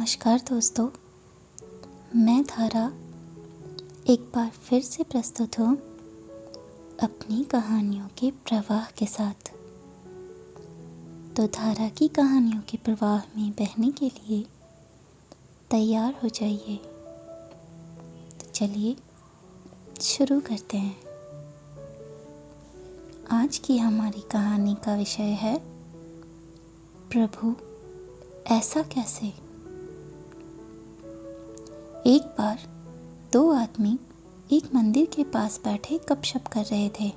नमस्कार दोस्तों, मैं धारा एक बार फिर से प्रस्तुत हूँ अपनी कहानियों के प्रवाह के साथ। तो धारा की कहानियों के प्रवाह में बहने के लिए तैयार हो जाइए। तो चलिए शुरू करते हैं। आज की हमारी कहानी का विषय है प्रभु ऐसा कैसे। एक बार दो आदमी एक मंदिर के पास बैठे गपशप कर रहे थे।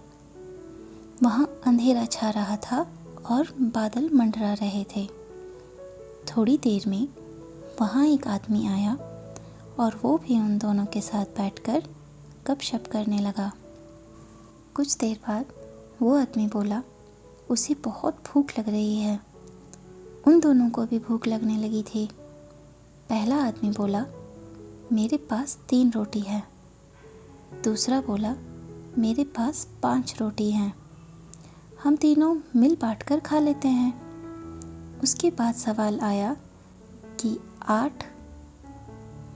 वहाँ अंधेरा छा रहा था और बादल मंडरा रहे थे। थोड़ी देर में वहाँ एक आदमी आया और वो भी उन दोनों के साथ बैठकर गपशप करने लगा। कुछ देर बाद वो आदमी बोला, उसे बहुत भूख लग रही है। उन दोनों को भी भूख लगने लगी थी। पहला आदमी बोला, मेरे पास 3 रोटी है। दूसरा बोला, मेरे पास 5 रोटी हैं। हम तीनों मिल बांट कर खा लेते हैं। उसके बाद सवाल आया कि 8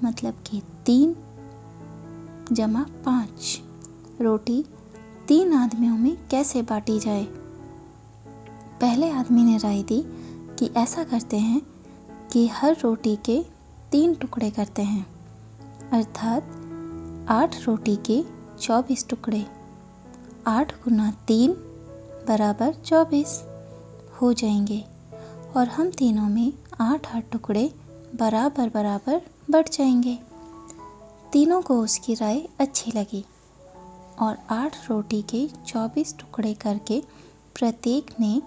मतलब कि 3 जमा 5 रोटी 3 आदमियों में कैसे बांटी जाए। पहले आदमी ने राय दी कि ऐसा करते हैं कि हर रोटी के 3 टुकड़े करते हैं, अर्थात 8 रोटी के 24 टुकड़े। 8 गुना 3 बराबर 24 हो जाएंगे और हम तीनों में 8-8 टुकड़े बराबर बराबर बढ़ जाएंगे। तीनों को उसकी राय अच्छी लगी और 8 रोटी के 24 टुकड़े करके प्रत्येक ने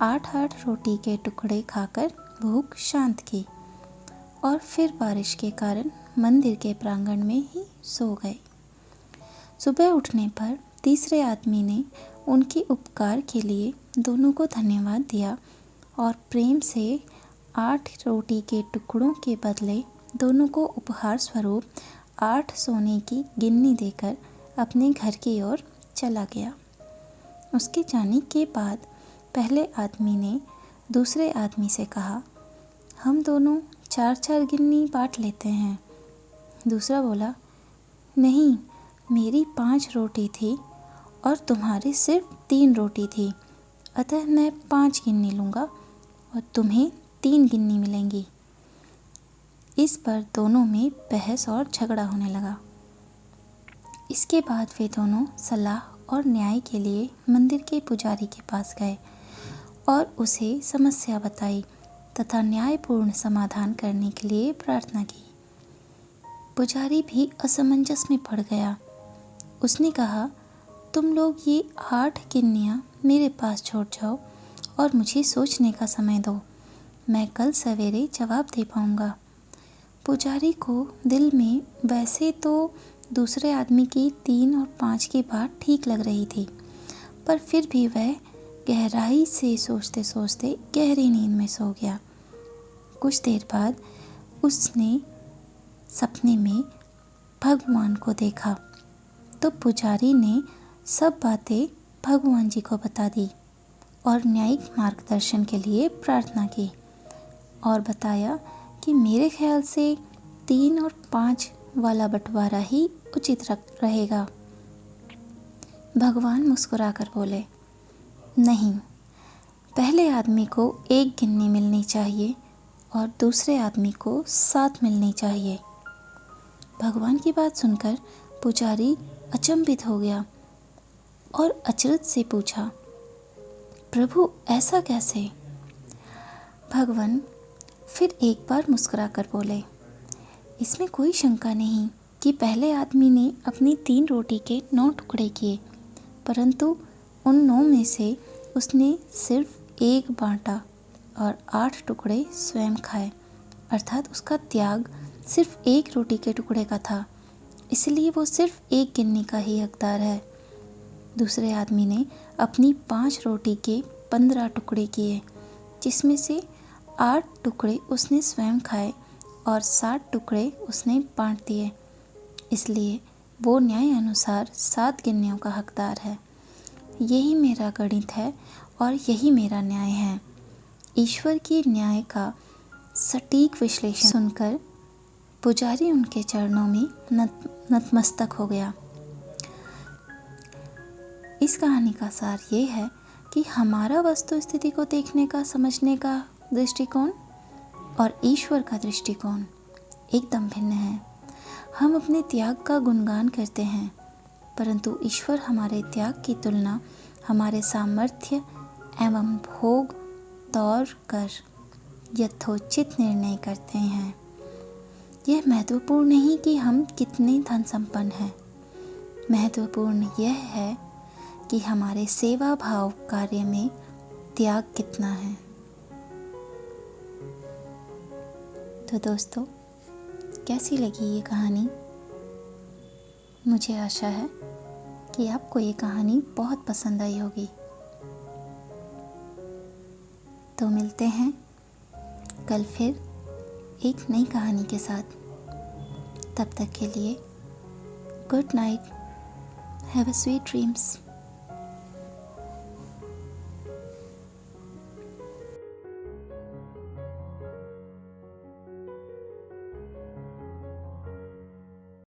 8-8 रोटी के टुकड़े खाकर भूख शांत की और फिर बारिश के कारण मंदिर के प्रांगण में ही सो गए। सुबह उठने पर तीसरे आदमी ने उनके उपकार के लिए दोनों को धन्यवाद दिया और प्रेम से 8 रोटी के टुकड़ों के बदले दोनों को उपहार स्वरूप 8 सोने की गिन्नी देकर अपने घर की ओर चला गया। उसके जाने के बाद पहले आदमी ने दूसरे आदमी से कहा, हम दोनों 4-4 गिन्नी बांट लेते हैं। दूसरा बोला, नहीं, मेरी 5 रोटी थी और तुम्हारी सिर्फ 3 रोटी थी, अतः मैं 5 गिन्नी लूँगा और तुम्हें 3 गिन्नी मिलेंगी। इस पर दोनों में बहस और झगड़ा होने लगा। इसके बाद वे दोनों सलाह और न्याय के लिए मंदिर के पुजारी के पास गए और उसे समस्या बताई तथा न्यायपूर्ण समाधान करने के लिए प्रार्थना की। पुजारी भी असमंजस में पड़ गया। उसने कहा, तुम लोग ये 8 गिन्नियाँ मेरे पास छोड़ जाओ और मुझे सोचने का समय दो। मैं कल सवेरे जवाब दे पाऊँगा। पुजारी को दिल में वैसे तो दूसरे आदमी की 3 और 5 की बात ठीक लग रही थी, पर फिर भी वह गहराई से सोचते सोचते गहरी नींद में सो गया। कुछ देर बाद उसने सपने में भगवान को देखा तो पुजारी ने सब बातें भगवान जी को बता दी और न्यायिक मार्गदर्शन के लिए प्रार्थना की और बताया कि मेरे ख्याल से 3 और 5 वाला बंटवारा ही उचित रहेगा। भगवान मुस्कुराकर बोले, नहीं, पहले आदमी को 1 गिन्नी मिलनी चाहिए और दूसरे आदमी को 7 मिलनी चाहिए। भगवान की बात सुनकर पुजारी अचंभित हो गया और अचरज से पूछा, प्रभु ऐसा कैसे। भगवान फिर एक बार मुस्कुराकर बोले, इसमें कोई शंका नहीं कि पहले आदमी ने अपनी 3 रोटी के 9 टुकड़े किए, परंतु उन 9 में से उसने सिर्फ 1 बांटा और 8 टुकड़े स्वयं खाए, अर्थात उसका त्याग सिर्फ 1 रोटी के टुकड़े का था, इसलिए वो सिर्फ 1 गिन्नी का ही हकदार है। दूसरे आदमी ने अपनी 5 रोटी के 15 टुकड़े किए, जिसमें से 8 टुकड़े उसने स्वयं खाए और 60 टुकड़े उसने बांट दिए, इसलिए वो न्याय अनुसार 7 गिन्नियों का हकदार है। यही मेरा गणित है और यही मेरा न्याय है। ईश्वर की न्याय का सटीक विश्लेषण सुनकर पुजारी उनके चरणों में नतमस्तक हो गया। इस कहानी का सार ये है कि हमारा वस्तु स्थिति को देखने का, समझने का दृष्टिकोण और ईश्वर का दृष्टिकोण एकदम भिन्न है। हम अपने त्याग का गुणगान करते हैं, परंतु ईश्वर हमारे त्याग की तुलना हमारे सामर्थ्य एवं भोग तौर कर यथोचित निर्णय करते हैं। यह महत्वपूर्ण नहीं कि हम कितने धन संपन्न हैं, महत्वपूर्ण यह है कि हमारे सेवा भाव कार्य में त्याग कितना है। तो दोस्तों, कैसी लगी ये कहानी? मुझे आशा है कि आपको ये कहानी बहुत पसंद आई होगी। तो मिलते हैं कल फिर एक नई कहानी के साथ। तब तक के लिए good night, have a sweet dreams.